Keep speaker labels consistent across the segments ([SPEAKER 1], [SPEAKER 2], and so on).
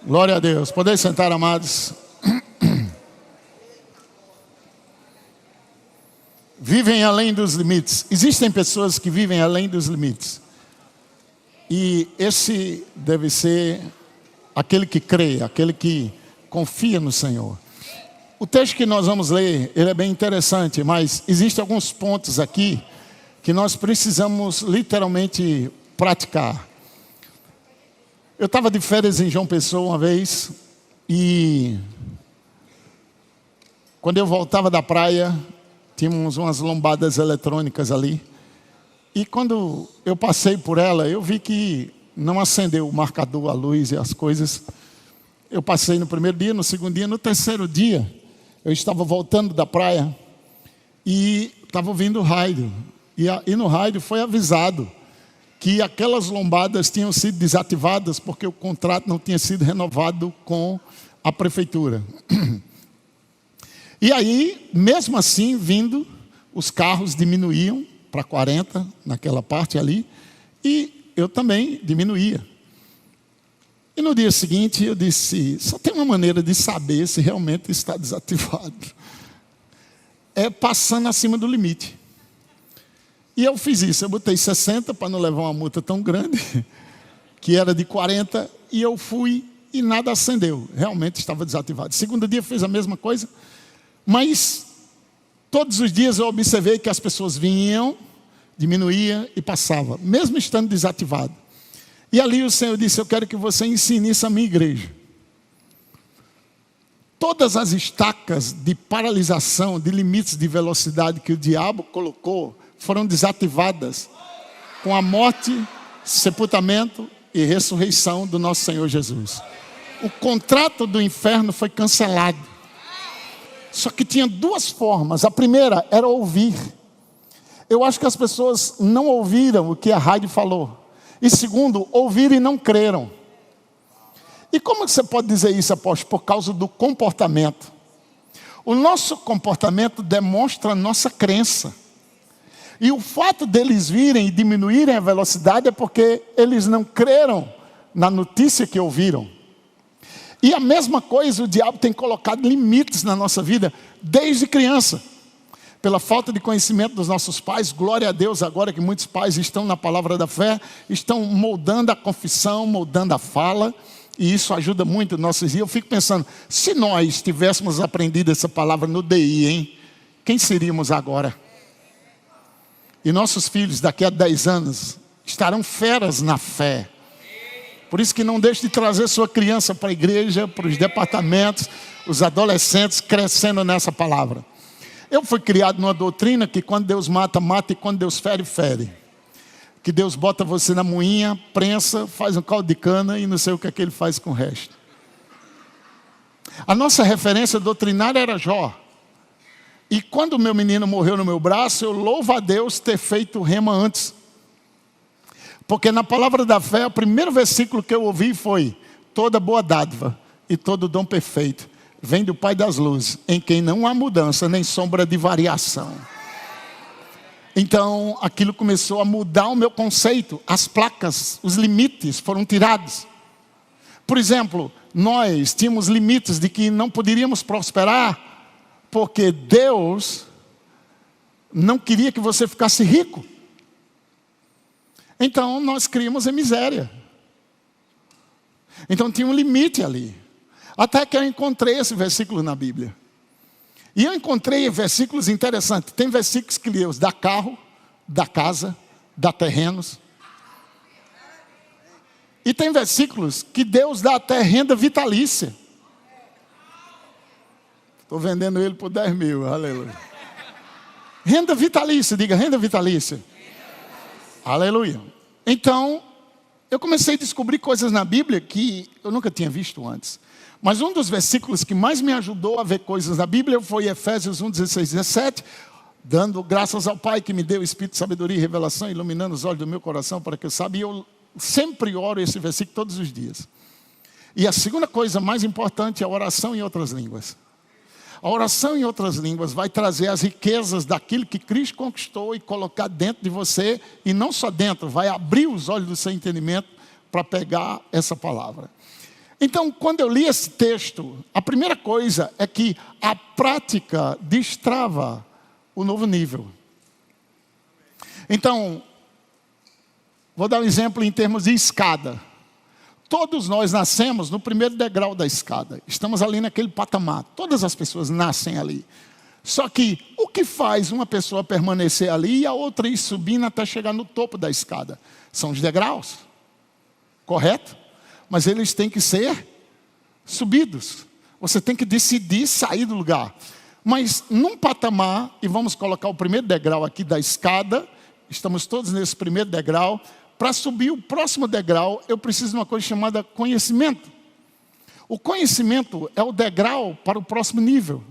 [SPEAKER 1] Glória a Deus. Podem sentar, amados. Vivem além dos limites. Existem pessoas que vivem além dos limites. E esse deve ser aquele que crê, aquele que confia no Senhor. O texto que nós vamos ler, ele é bem interessante, mas existem alguns pontos aqui que nós precisamos literalmente praticar. Eu estava de férias em João Pessoa uma vez e quando eu voltava da praia, tínhamos umas lombadas eletrônicas ali. E quando eu passei por ela, eu vi que não acendeu o marcador, a luz e as coisas. Eu passei no primeiro dia, no segundo dia, no terceiro dia, eu estava voltando da praia e estava ouvindo o rádio. E no rádio foi avisado que aquelas lombadas tinham sido desativadas porque o contrato não tinha sido renovado com a prefeitura. E aí, mesmo assim, vindo, os carros diminuíam para 40 naquela parte ali, e eu também diminuía. E no dia seguinte eu disse, só tem uma maneira de saber se realmente está desativado. É passando acima do limite. E eu fiz isso, eu botei 60 para não levar uma multa tão grande, que era de 40, e eu fui e nada acendeu, realmente estava desativado. Segundo dia fiz a mesma coisa, mas todos os dias eu observei que as pessoas vinham, diminuía e passava, mesmo estando desativado. E ali o Senhor disse, eu quero que você ensine isso à minha igreja. Todas as estacas de paralisação, de limites de velocidade que o diabo colocou, foram desativadas com a morte, sepultamento e ressurreição do nosso Senhor Jesus. O contrato do inferno foi cancelado. Só que tinha duas formas. A primeira era ouvir. Eu acho que as pessoas não ouviram o que a rádio falou. E segundo, ouviram e não creram. E como que você pode dizer isso, apóstolo? Por causa do comportamento. O nosso comportamento demonstra a nossa crença. E o fato deles virem e diminuírem a velocidade é porque eles não creram na notícia que ouviram. E a mesma coisa, o diabo tem colocado limites na nossa vida desde criança. Pela falta de conhecimento dos nossos pais, glória a Deus agora que muitos pais estão na palavra da fé, estão moldando a confissão, moldando a fala, e isso ajuda muito nossos dias. Eu fico pensando, se nós tivéssemos aprendido essa palavra no DI, hein? Quem seríamos agora? E nossos filhos daqui a 10 anos estarão feras na fé. Por isso que não deixe de trazer sua criança para a igreja, para os departamentos, os adolescentes crescendo nessa palavra. Eu fui criado numa doutrina que quando Deus mata, mata, e quando Deus fere, fere. Que Deus bota você na moinha, prensa, faz um caldo de cana e não sei o que é que ele faz com o resto. A nossa referência doutrinária era Jó. E quando o meu menino morreu no meu braço, eu louvo a Deus ter feito rema antes. Porque na palavra da fé, o primeiro versículo que eu ouvi foi: toda boa dádiva e todo dom perfeito vem do Pai das luzes, em quem não há mudança nem sombra de variação. Então, aquilo começou a mudar o meu conceito. As placas, os limites foram tirados. Por exemplo, nós tínhamos limites de que não poderíamos prosperar, porque Deus não queria que você ficasse rico. Então nós criamos a miséria. Então tinha um limite ali. Até que eu encontrei esse versículo na Bíblia. E eu encontrei versículos interessantes. Tem versículos que Deus dá carro, dá casa, dá terrenos. E tem versículos que Deus dá até renda vitalícia. Estou vendendo ele por 10 mil, aleluia. Renda vitalícia, diga renda vitalícia. Aleluia. Então, eu comecei a descobrir coisas na Bíblia que eu nunca tinha visto antes. Mas um dos versículos que mais me ajudou a ver coisas na Bíblia foi Efésios 1, 16, 17. Dando graças ao Pai que me deu o Espírito de sabedoria e revelação, iluminando os olhos do meu coração para que eu saiba. E eu sempre oro esse versículo todos os dias. E a segunda coisa mais importante é a oração em outras línguas. A oração em outras línguas vai trazer as riquezas daquilo que Cristo conquistou e colocar dentro de você. E não só dentro, vai abrir os olhos do seu entendimento para pegar essa palavra. Então, quando eu li esse texto, a primeira coisa é que a prática destrava o novo nível. Então, vou dar um exemplo em termos de escada. Todos nós nascemos no primeiro degrau da escada. Estamos ali naquele patamar. Todas as pessoas nascem ali. Só que o que faz uma pessoa permanecer ali e a outra ir subindo até chegar no topo da escada? São os degraus. Correto? Mas eles têm que ser subidos. Você tem que decidir sair do lugar. Mas num patamar, e vamos colocar o primeiro degrau aqui da escada, estamos todos nesse primeiro degrau. Para subir o próximo degrau, eu preciso de uma coisa chamada conhecimento. O conhecimento é o degrau para o próximo nível.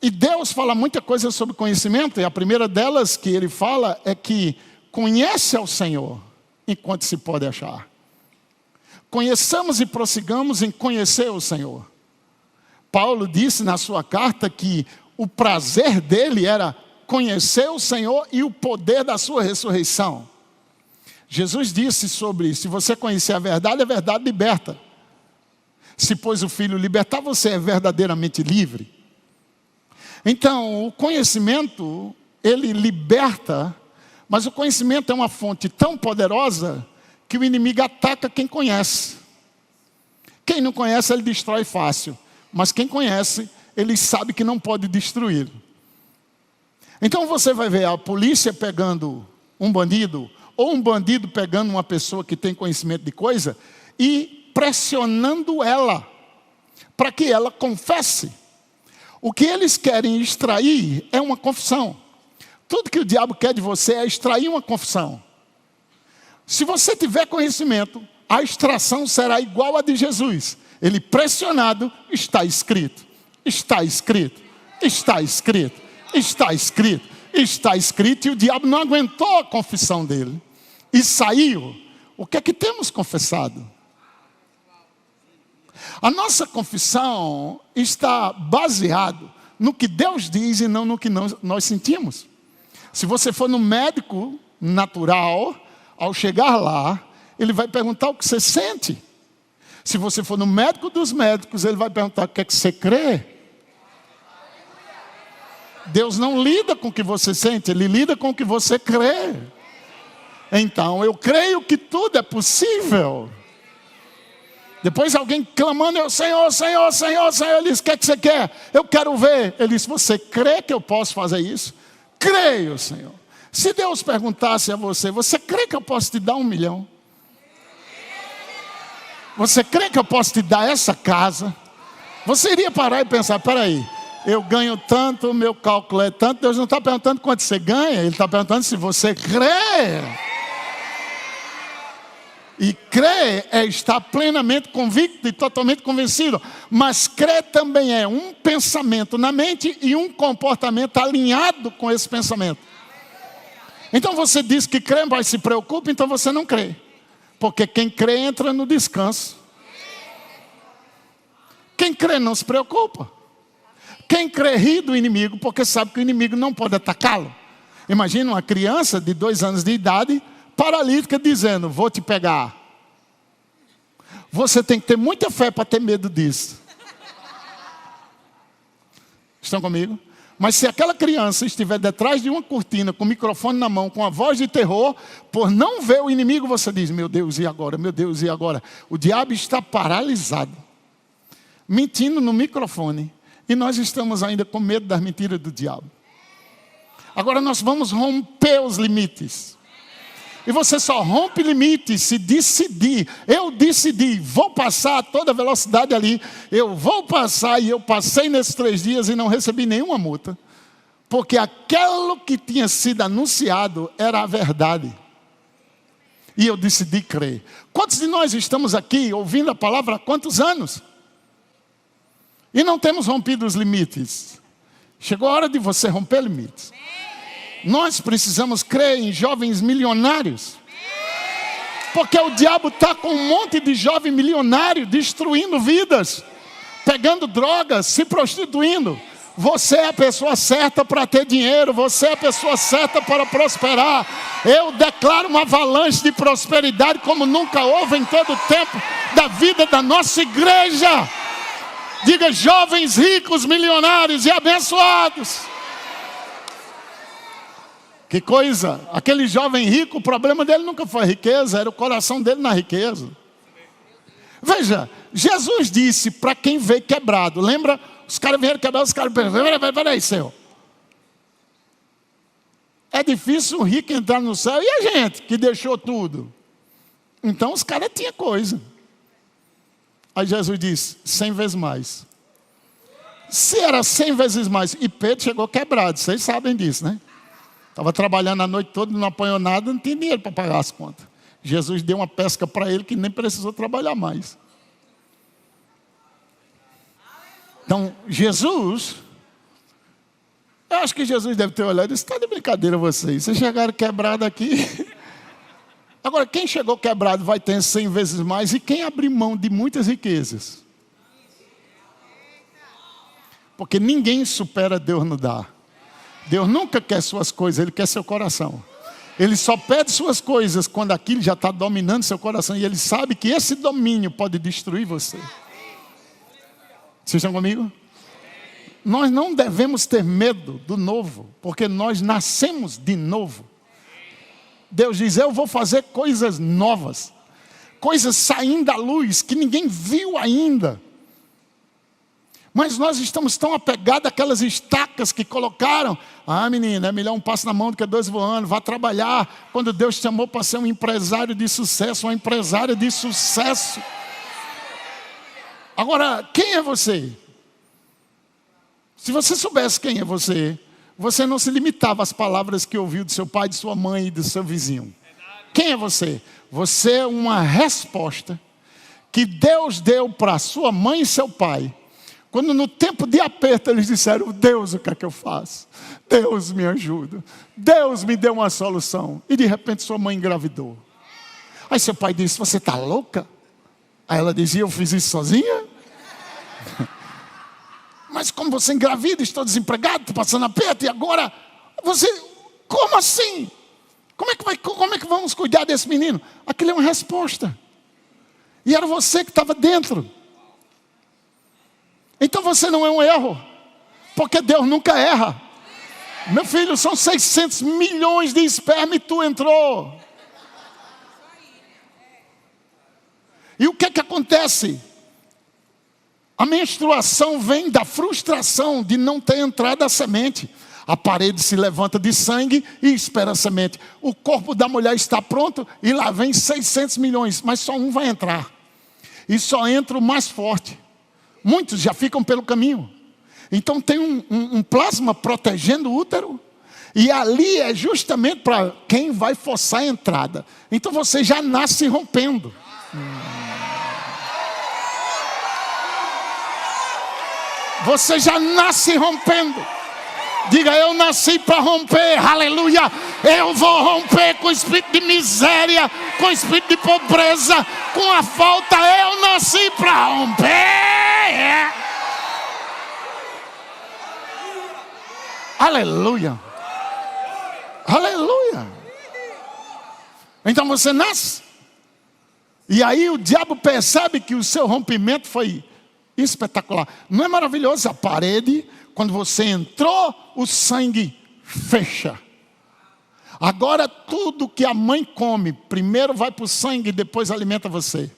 [SPEAKER 1] E Deus fala muita coisa sobre conhecimento, e a primeira delas que ele fala é que conhece ao Senhor enquanto se pode achar. Conheçamos e prossigamos em conhecer o Senhor. Paulo disse na sua carta que o prazer dele era conhecer o Senhor e o poder da sua ressurreição. Jesus disse sobre, se você conhecer a verdade liberta. Se pois o Filho libertar, você é verdadeiramente livre. Então, o conhecimento, ele liberta, mas o conhecimento é uma fonte tão poderosa que o inimigo ataca quem conhece. Quem não conhece, ele destrói fácil. Mas quem conhece, ele sabe que não pode destruir. Então você vai ver a polícia pegando um bandido, ou um bandido pegando uma pessoa que tem conhecimento de coisa, e pressionando ela, para que ela confesse. O que eles querem extrair é uma confissão. Tudo que o diabo quer de você é extrair uma confissão. Se você tiver conhecimento, a extração será igual a de Jesus. Ele pressionado, está escrito, está escrito, está escrito, está escrito, está escrito. E o diabo não aguentou a confissão dele e saiu. O que é que temos confessado? A nossa confissão está baseado no que Deus diz e não no que nós sentimos. Se você for no médico natural, ao chegar lá, ele vai perguntar o que você sente. Se você for no médico dos médicos, ele vai perguntar o que é que você crê. Deus não lida com o que você sente, Ele lida com o que você crê. Então, eu creio que tudo é possível. Depois alguém clamando, eu, Senhor, Senhor, Senhor, Senhor. Ele diz, o que é que você quer? Eu quero ver. Ele diz, você crê que eu posso fazer isso? Creio, Senhor. Se Deus perguntasse a você, você crê que eu posso te dar 1 milhão? Você crê que eu posso te dar essa casa? Você iria parar e pensar, espera aí, eu ganho tanto, meu cálculo é tanto. Deus não está perguntando quanto você ganha, Ele está perguntando se você crê. E crer é estar plenamente convicto e totalmente convencido. Mas crer também é um pensamento na mente e um comportamento alinhado com esse pensamento. Então você diz que crê, mas se preocupa, então você não crê. Porque quem crê entra no descanso. Quem crê não se preocupa. Quem crê ri do inimigo, porque sabe que o inimigo não pode atacá-lo. Imagina uma criança de 2 anos de idade, paralítica, dizendo, vou te pegar. Você tem que ter muita fé para ter medo disso. Estão comigo? Mas se aquela criança estiver detrás de uma cortina, com o microfone na mão, com a voz de terror, por não ver o inimigo, você diz, meu Deus, e agora? Meu Deus, e agora? O diabo está paralisado, mentindo no microfone. E nós estamos ainda com medo das mentiras do diabo. Agora nós vamos romper os limites. E você só rompe limites se decidir. Eu decidi, vou passar a toda velocidade ali. Eu vou passar, e eu passei nesses 3 dias e não recebi nenhuma multa. Porque aquilo que tinha sido anunciado era a verdade. E eu decidi crer. Quantos de nós estamos aqui ouvindo a palavra há quantos anos? E não temos rompido os limites. Chegou a hora de você romper limites. Nós precisamos crer em jovens milionários. Porque o diabo está com um monte de jovem milionário destruindo vidas, pegando drogas, se prostituindo. Você é a pessoa certa para ter dinheiro. Você é a pessoa certa para prosperar. Eu declaro uma avalanche de prosperidade como nunca houve em todo o tempo da vida da nossa igreja. Diga: jovens ricos, milionários e abençoados. Que coisa. Aquele jovem rico, o problema dele nunca foi a riqueza, era o coração dele na riqueza. Veja, Jesus disse para quem veio quebrado. Lembra? Os caras vieram quebrados, os caras perguntaram: peraí, Senhor. É difícil um rico entrar no céu. E a gente que deixou tudo? Então os caras tinham coisa. Aí Jesus disse: 100 vezes mais. Se era 100 vezes mais. E Pedro chegou quebrado. Vocês sabem disso, né? Estava trabalhando a noite toda, não apanhou nada, não tinha dinheiro para pagar as contas. Jesus deu uma pesca para ele que nem precisou trabalhar mais. Então, Jesus, eu acho que Jesus deve ter olhado e disse: está de brincadeira vocês chegaram quebrado aqui. Agora, quem chegou quebrado vai ter 100 vezes mais, e quem abrir mão de muitas riquezas? Porque ninguém supera Deus no dar. Deus nunca quer suas coisas, Ele quer seu coração. Ele só pede suas coisas quando aquilo já está dominando seu coração, e Ele sabe que esse domínio pode destruir você. Vocês estão comigo? Nós não devemos ter medo do novo, porque nós nascemos de novo. Deus diz: eu vou fazer coisas novas, coisas saindo à luz que ninguém viu ainda. Mas nós estamos tão apegados àquelas estacas que colocaram. Ah, menina, é melhor um passo na mão do que 2 voando. Vá trabalhar. Quando Deus te chamou para ser um empresário de sucesso, uma empresária de sucesso. Agora, quem é você? Se você soubesse quem é você, você não se limitava às palavras que ouviu de seu pai, de sua mãe e do seu vizinho. Quem é você? Você é uma resposta que Deus deu para sua mãe e seu pai. Quando no tempo de aperto eles disseram: Deus, o que é que eu faço? Deus me ajuda. Deus me deu uma solução. E de repente sua mãe engravidou. Aí seu pai disse: você está louca? Aí ela dizia: eu fiz isso sozinha? Mas como você engravida, estou desempregado, estou passando aperto, e agora você, como assim? Como é que vamos cuidar desse menino? Aquilo é uma resposta. E era você que estava dentro. Então você não é um erro, porque Deus nunca erra. Meu filho, são 600 milhões de esperma e tu entrou. E o que é que acontece? A menstruação vem da frustração de não ter entrado a semente. A parede se levanta de sangue e espera a semente. O corpo da mulher está pronto e lá vem 600 milhões, mas só um vai entrar. E só entra o mais forte. Muitos já ficam pelo caminho. Então tem um plasma protegendo o útero. E ali é justamente para quem vai forçar a entrada. Então você já nasce rompendo. Você já nasce rompendo. Diga: eu nasci para romper, aleluia. Eu vou romper com o espírito de miséria, com o espírito de pobreza, com a falta. Eu nasci para romper. Aleluia. Aleluia. Então você nasce. E aí o diabo percebe que o seu rompimento foi espetacular. Não é maravilhoso? A parede, quando você entrou, o sangue fecha. Agora tudo que a mãe come, primeiro vai para o sangue e depois alimenta você.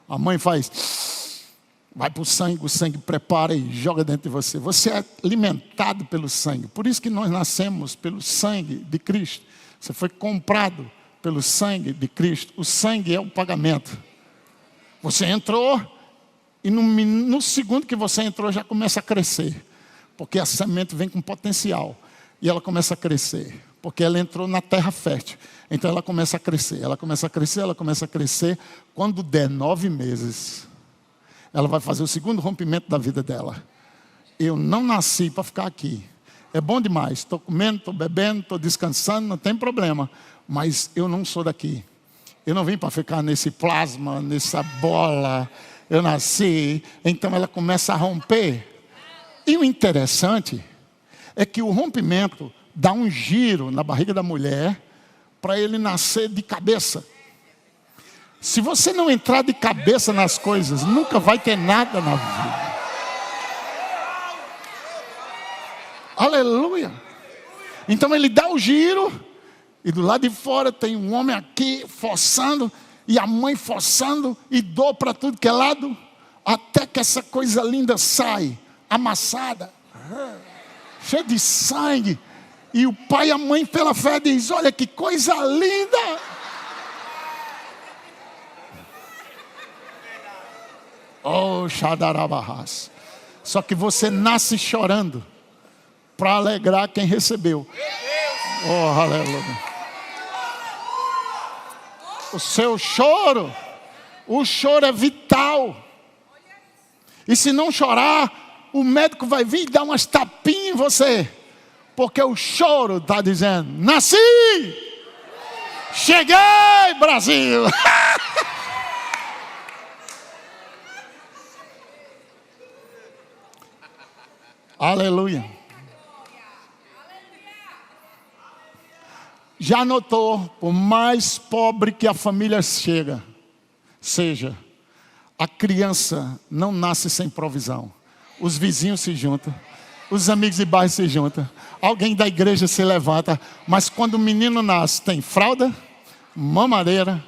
[SPEAKER 1] A mãe faz, vai para o sangue prepara e joga dentro de você. Você é alimentado pelo sangue. Por isso que nós nascemos pelo sangue de Cristo. Você foi comprado pelo sangue de Cristo. O sangue é o pagamento. Você entrou e no segundo que você entrou já começa a crescer. Porque a semente vem com potencial. E ela começa a crescer. Porque ela entrou na terra fértil. Então ela começa a crescer. Ela começa a crescer, ela começa a crescer. Quando der 9 meses, ela vai fazer o segundo rompimento da vida dela. Eu não nasci para ficar aqui. É bom demais, estou comendo, estou bebendo, estou descansando, não tem problema. Mas eu não sou daqui. Eu não vim para ficar nesse plasma, nessa bola. Eu nasci. Então ela começa a romper. E o interessante é que o rompimento dá um giro na barriga da mulher para ele nascer de cabeça. Se você não entrar de cabeça nas coisas, nunca vai ter nada na vida. Aleluia. Então ele dá o giro, e do lado de fora tem um homem aqui forçando, e a mãe forçando, e dor para tudo que é lado, até que essa coisa linda sai, amassada, cheia de sangue. E o pai e a mãe, pela fé, diz: olha que coisa linda. Oh, Shadarabahas. Só que você nasce chorando para alegrar quem recebeu. Oh, aleluia. O seu choro, o choro é vital. E se não chorar, o médico vai vir e dar umas tapinhas em você. Porque o choro está dizendo: nasci! Cheguei, Brasil! Aleluia. Já notou, por mais pobre que a família seja, a criança não nasce sem provisão. Os vizinhos se juntam, os amigos de bairro se juntam, alguém da igreja se levanta, mas quando o menino nasce, tem fralda, mamadeira,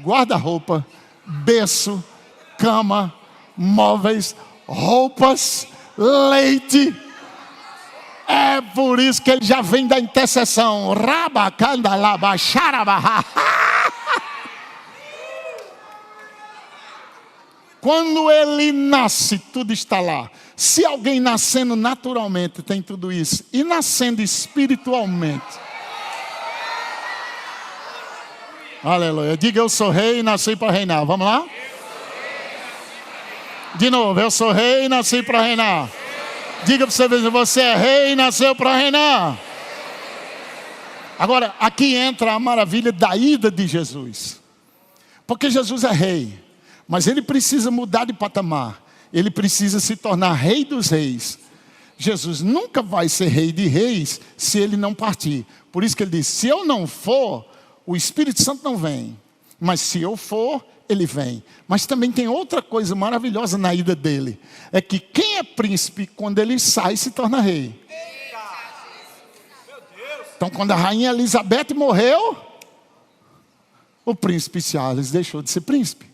[SPEAKER 1] guarda-roupa, berço, cama, móveis, roupas, leite. É por isso que ele já vem da intercessão. Quando ele nasce, tudo está lá. Se alguém nascendo naturalmente tem tudo isso, e nascendo espiritualmente, aleluia. Diga: eu sou rei e nasci para reinar. Vamos lá? De novo: eu sou rei e nasci para reinar. Diga para você ver: você é rei e nasceu para reinar. Agora, aqui entra a maravilha da ida de Jesus. Porque Jesus é rei, mas ele precisa mudar de patamar. Ele precisa se tornar rei dos reis. Jesus nunca vai ser rei de reis se ele não partir. Por isso que ele diz: se eu não for, o Espírito Santo não vem. Mas se eu for, ele vem. Mas também tem outra coisa maravilhosa na ida dele. É que quem é príncipe, quando ele sai, se torna rei. Então quando a rainha Elizabeth morreu, o príncipe Charles deixou de ser príncipe.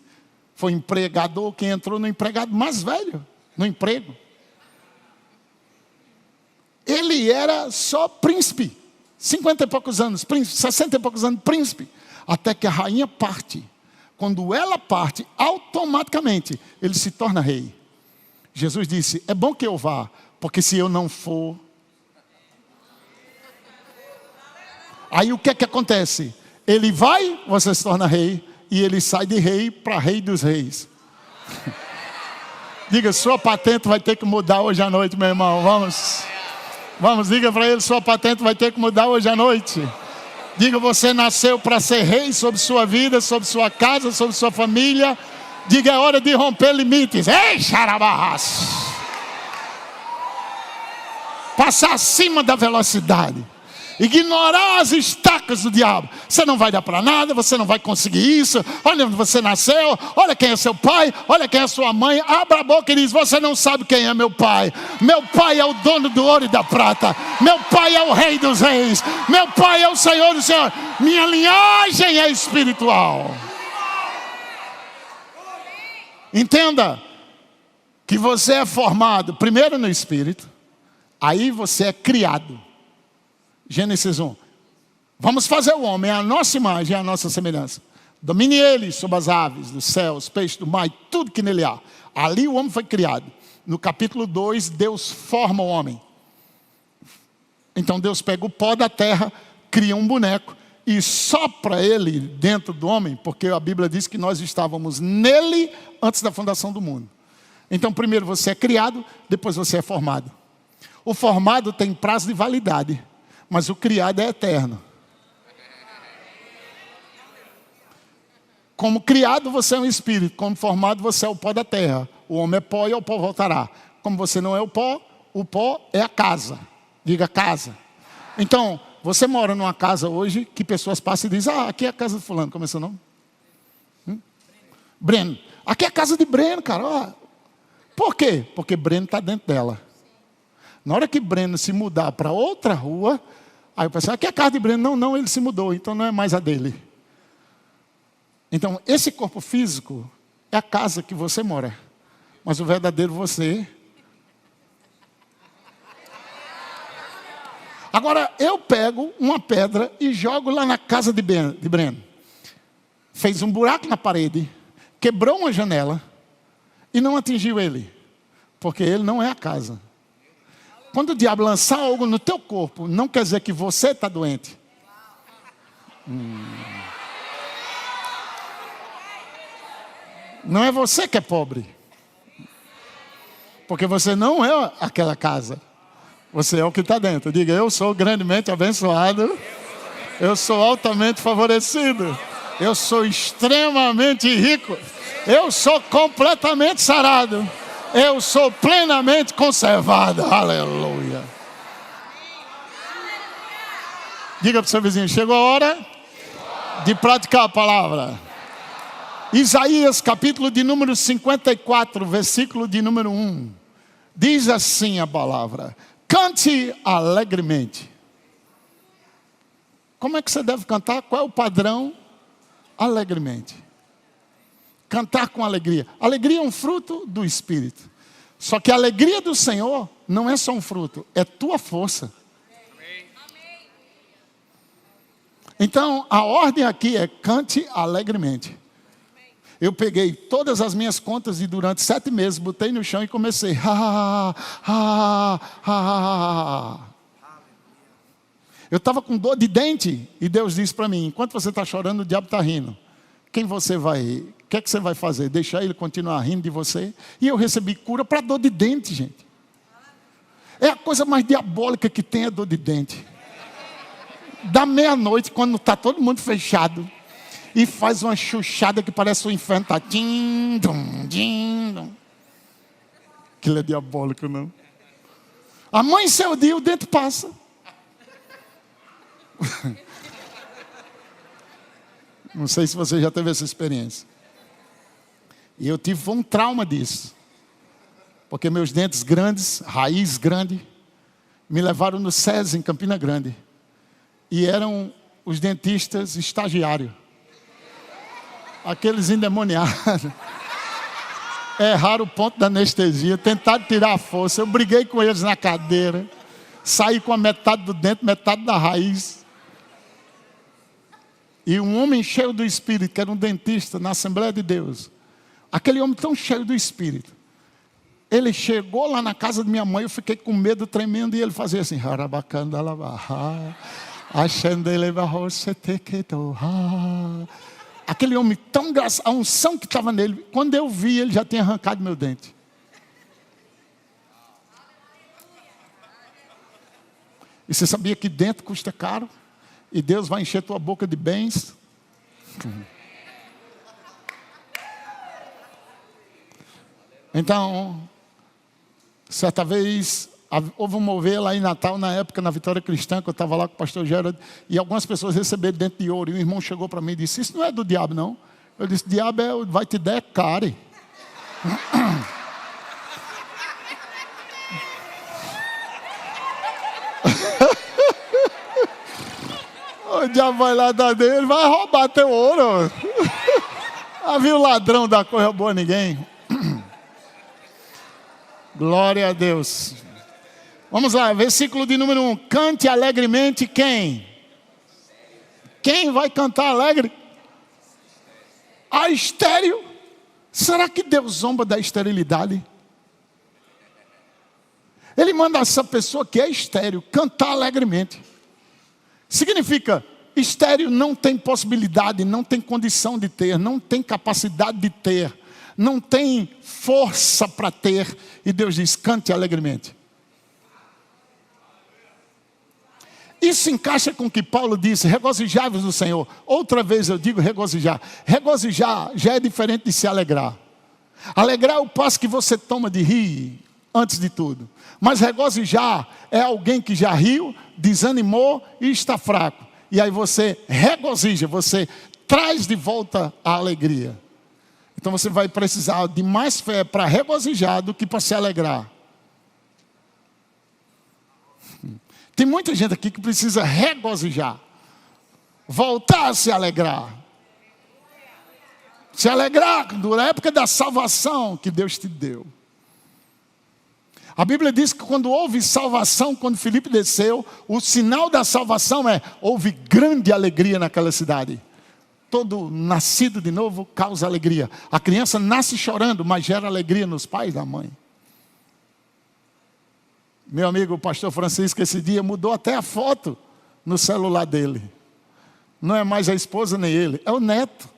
[SPEAKER 1] Foi empregador, quem entrou no empregado mais velho, no emprego. Ele era só príncipe. 50 e poucos anos, príncipe, 60 e poucos anos, príncipe. Até que a rainha parte. Quando ela parte, automaticamente ele se torna rei. Jesus disse: é bom que eu vá, porque se eu não for... Aí o que é que acontece? Ele vai, você se torna rei, e ele sai de rei para rei dos reis. Diga: sua patente vai ter que mudar hoje à noite, meu irmão. Vamos, diga para ele: sua patente vai ter que mudar hoje à noite. Diga: você nasceu para ser rei sobre sua vida, sobre sua casa, sobre sua família. Diga: é hora de romper limites. Ei, xarabás! Passar acima da velocidade. Ignorar as estacas do diabo. Você não vai dar para nada, você não vai conseguir isso. Olha onde você nasceu, olha quem é seu pai, olha quem é sua mãe. Abra a boca e diz: você não sabe quem é meu pai. Meu pai é o dono do ouro e da prata. Meu pai é o rei dos reis. Meu pai é o Senhor do Senhor. Minha linhagem é espiritual. Entenda que você é formado primeiro no espírito, aí você é criado. Gênesis 1. Vamos fazer o homem à nossa imagem, à nossa semelhança. Domine ele sobre as aves dos céus, peixes do mar e tudo que nele há. Ali o homem foi criado. No capítulo 2, Deus forma o homem. Então Deus pega o pó da terra, cria um boneco e sopra ele dentro do homem, porque a Bíblia diz que nós estávamos nele antes da fundação do mundo. Então primeiro você é criado, depois você é formado. O formado tem prazo de validade, mas o criado é eterno. Como criado você é um espírito, como formado você é o pó da terra. O homem é pó e ao pó voltará. Como você não é o pó é a casa. Diga casa. Então, você mora numa casa hoje que pessoas passam e dizem, aqui é a casa de fulano. Como é seu nome? Breno. Aqui é a casa de Breno, cara. Por quê? Porque Breno está dentro dela. Na hora que Breno se mudar para outra rua, aí eu pensei, aqui é a casa de Breno. Não, ele se mudou, então não é mais a dele. Então, esse corpo físico é a casa que você mora. Mas o verdadeiro você... Agora, eu pego uma pedra e jogo lá na casa de Breno. Fez um buraco na parede, quebrou uma janela e não atingiu ele. Porque ele não é a casa. Quando o diabo lançar algo no teu corpo, não quer dizer que você está doente. Não é você que é pobre. Porque você não é aquela casa. Você é o que está dentro. Diga, eu sou grandemente abençoado. Eu sou altamente favorecido. Eu sou extremamente rico. Eu sou completamente sarado. Eu sou plenamente conservado. Aleluia. Diga para o seu vizinho, chegou a hora de praticar a palavra. Isaías, capítulo de número 54, versículo de número 1. Diz assim a palavra: cante alegremente. Como é que você deve cantar? Qual é o padrão? Alegremente. Cantar com alegria. Alegria é um fruto do Espírito. Só que a alegria do Senhor não é só um fruto, é tua força. Então, a ordem aqui é cante alegremente. Eu peguei todas as minhas contas e durante 7 meses botei no chão e comecei. Eu estava com dor de dente e Deus disse para mim, enquanto você está chorando, o diabo está rindo. Quem você vai rir? O que é que você vai fazer? Deixar ele continuar rindo de você? E eu recebi cura para dor de dente, gente. É a coisa mais diabólica que tem a dor de dente. Da meia-noite, quando está todo mundo fechado, e faz uma chuchada que parece o inferno. Está aquilo é diabólico, não? Amanheceu o dia, o dente passa. Não sei se você já teve essa experiência. E eu tive um trauma disso. Porque meus dentes grandes, raiz grande, me levaram no SESI, em Campina Grande. E eram os dentistas estagiários. Aqueles endemoniados. Erraram o ponto da anestesia, tentaram tirar a força. Eu briguei com eles na cadeira. Saí com a metade do dente, metade da raiz. E um homem cheio do Espírito, que era um dentista na Assembleia de Deus. Aquele homem tão cheio do Espírito. Ele chegou lá na casa de minha mãe, eu fiquei com medo tremendo. E ele fazia assim. Aquele homem tão engraçado, a unção que estava nele. Quando eu vi, ele já tinha arrancado meu dente. E você sabia que dente custa caro? E Deus vai encher tua boca de bens? Então, certa vez, houve um mover lá em Natal, na época, na Vitória Cristã, que eu estava lá com o pastor Gerard, e algumas pessoas receberam dente de ouro. E o irmão chegou para mim e disse, isso não é do diabo, não. Eu disse, diabo vai te dar care. O diabo vai lá dar dele, vai roubar teu ouro. Havia o ladrão da coisa boa a ninguém. Glória a Deus. Vamos lá, versículo de número 1. Cante alegremente quem? Quem vai cantar alegre? A estéril. Será que Deus zomba da esterilidade? Ele manda essa pessoa que é estéril cantar alegremente. Significa, estéril não tem possibilidade, não tem condição de ter, não tem capacidade de ter, não tem força para ter. E Deus diz, cante alegremente. isso encaixa com o que Paulo disse, regozijai-vos no Senhor. Outra vez eu digo regozijar. Regozijar já é diferente de se alegrar. Alegrar é o passo que você toma de rir, antes de tudo. Mas regozijar é alguém que já riu, desanimou e está fraco. E aí você regozija, você traz de volta a alegria. Então você vai precisar de mais fé para regozijar do que para se alegrar. Tem muita gente aqui que precisa regozijar. Voltar a se alegrar. Se alegrar na época da salvação que Deus te deu. A Bíblia diz que quando houve salvação, quando Filipe desceu, o sinal da salvação houve grande alegria naquela cidade. Todo nascido de novo causa alegria. A criança nasce chorando, mas gera alegria nos pais e da mãe. Meu amigo, o pastor Francisco, esse dia mudou até a foto no celular dele. Não é mais a esposa nem ele, é o neto.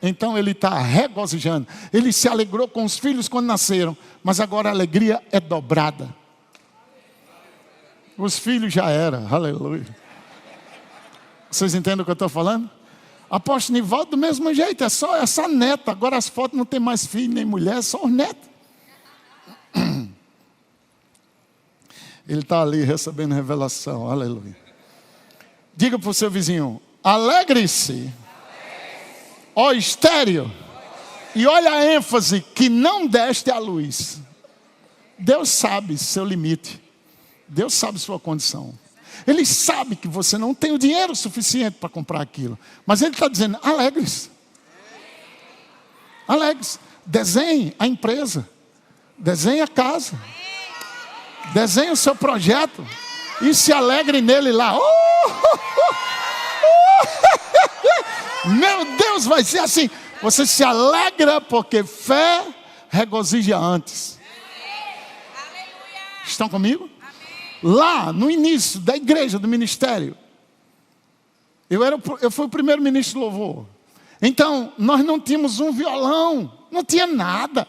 [SPEAKER 1] Então ele está regozijando. Ele se alegrou com os filhos quando nasceram, mas agora a alegria é dobrada. Os filhos já eram, aleluia. Vocês entendem o que eu estou falando? Apóstolo Nivaldo do mesmo jeito, é só essa neta. Agora as fotos não tem mais filho nem mulher, é só os netos. Ele está ali recebendo revelação, aleluia. Diga para o seu vizinho, alegre-se, ó estéreo, e olha a ênfase que não deste à luz. Deus sabe seu limite, Deus sabe sua condição. Ele sabe que você não tem o dinheiro suficiente para comprar aquilo, mas Ele está dizendo, alegre-se. Alegre-se, desenhe a empresa, desenhe a casa, desenhe o seu projeto e se alegre nele lá. Meu Deus, vai ser assim. Você se alegra porque fé regozija antes. Estão comigo? Lá no início da igreja, do ministério, eu fui o primeiro ministro de louvor. Então nós não tínhamos um violão, não tinha nada,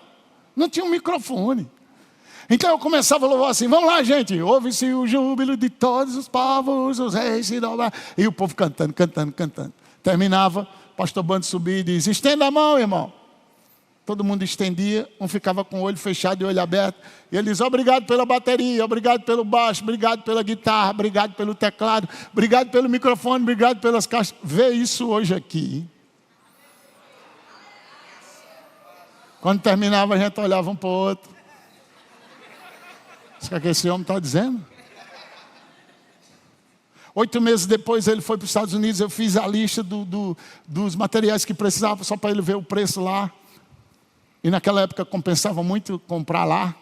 [SPEAKER 1] não tinha um microfone. Então eu começava a louvar assim, vamos lá gente, ouve-se o júbilo de todos os povos, os reis se dobrar. E o povo cantando, cantando, cantando. Terminava, o pastor Bando subia e diz, estenda a mão, irmão. Todo mundo estendia, um ficava com o olho fechado e o olho aberto. E ele diz, obrigado pela bateria, obrigado pelo baixo, obrigado pela guitarra, obrigado pelo teclado, obrigado pelo microfone, obrigado pelas caixas. Vê isso hoje aqui. Quando terminava, a gente olhava um para o outro. Sabe o que esse homem está dizendo? 8 meses depois ele foi para os Estados Unidos. Eu fiz a lista dos materiais que precisava, só para ele ver o preço lá. E naquela época compensava muito comprar lá.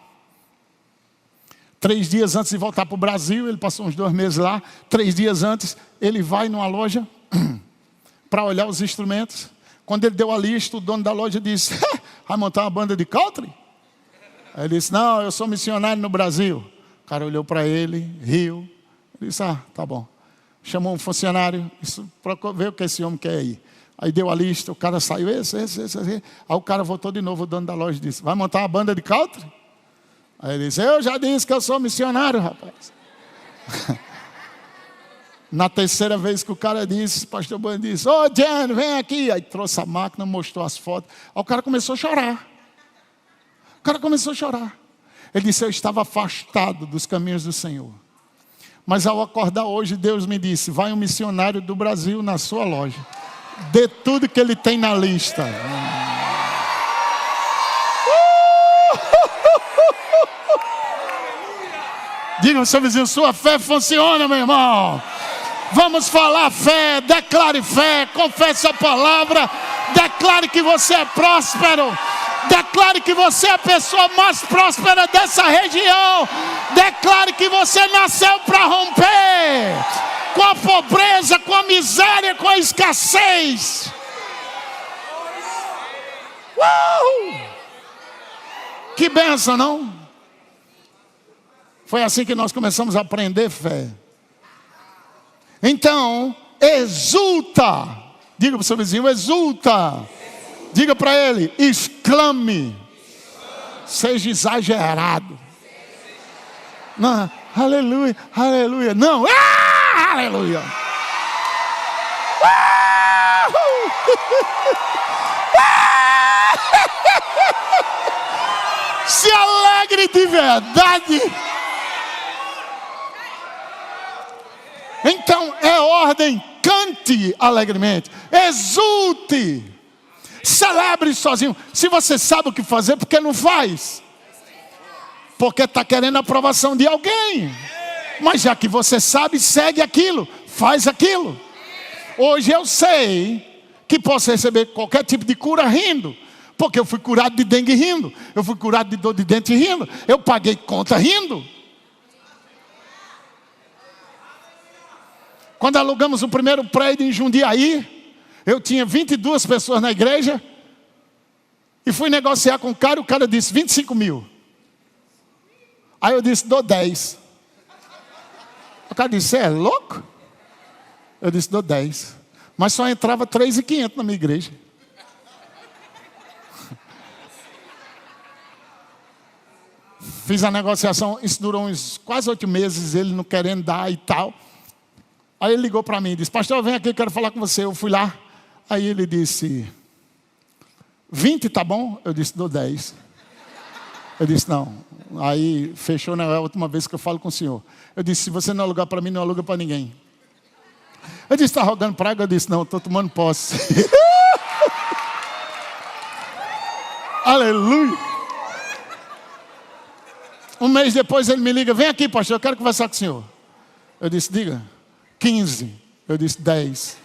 [SPEAKER 1] 3 dias antes de voltar para o Brasil, ele passou uns 2 meses lá. 3 dias antes, ele vai numa loja para olhar os instrumentos. Quando ele deu a lista, o dono da loja disse, vai montar uma banda de country? Aí ele disse, não, eu sou missionário no Brasil. O cara olhou para ele, riu. Ele disse, tá bom. Chamou um funcionário, ver o que esse homem quer aí. Aí deu a lista, o cara saiu, esse. Aí o cara voltou de novo, o dono da loja disse, vai montar uma banda de country? Aí ele disse, eu já disse que eu sou missionário, rapaz. Na terceira vez que o cara disse, o pastor Bando disse, ô Jen, vem aqui. Aí trouxe a máquina, mostrou as fotos. Aí o cara começou a chorar. Ele disse, eu estava afastado dos caminhos do Senhor. Mas ao acordar hoje, Deus me disse, vai um missionário do Brasil na sua loja. Dê tudo que ele tem na lista. Diga ao seu vizinho, sua fé funciona, meu irmão. Vamos falar fé, declare fé, confesse a palavra, declare que você é próspero, declare que você é a pessoa mais próspera dessa região, declare que você nasceu para romper com a pobreza, com a miséria, com a escassez. Que bênção, não? Foi assim que nós começamos a aprender fé. Então, exulta. Diga para o seu vizinho, exulta. Diga para ele, exclame. Seja exagerado. Não, aleluia, aleluia. Não, aleluia. Se alegre de verdade. Então é ordem, cante alegremente, exulte, celebre sozinho. Se você sabe o que fazer, por que não faz? Porque está querendo a aprovação de alguém. Mas já que você sabe, segue aquilo, faz aquilo. Hoje eu sei que posso receber qualquer tipo de cura rindo. Porque eu fui curado de dengue rindo. Eu fui curado de dor de dente rindo. Eu paguei conta rindo. Quando alugamos o primeiro prédio em Jundiaí, eu tinha 22 pessoas na igreja. E fui negociar com o cara disse 25 mil. Aí eu disse, dou 10. O cara disse, você é louco? Eu disse, dou 10. Mas só entrava 3.500 na minha igreja. Fiz a negociação, isso durou uns quase 8 meses, ele não querendo dar e tal. Aí ele ligou para mim e disse, pastor, vem aqui, eu quero falar com você. Eu fui lá, aí ele disse, 20 tá bom? Eu disse, dou 10. Eu disse, não. Aí fechou, né? É a última vez que eu falo com o senhor. Eu disse, se você não alugar para mim, não aluga para ninguém. Eu disse, está rogando praga? Eu disse, não, estou tomando posse. Aleluia. Um mês depois ele me liga, vem aqui pastor, eu quero conversar com o senhor. Eu disse, diga, 15. Eu disse, 10.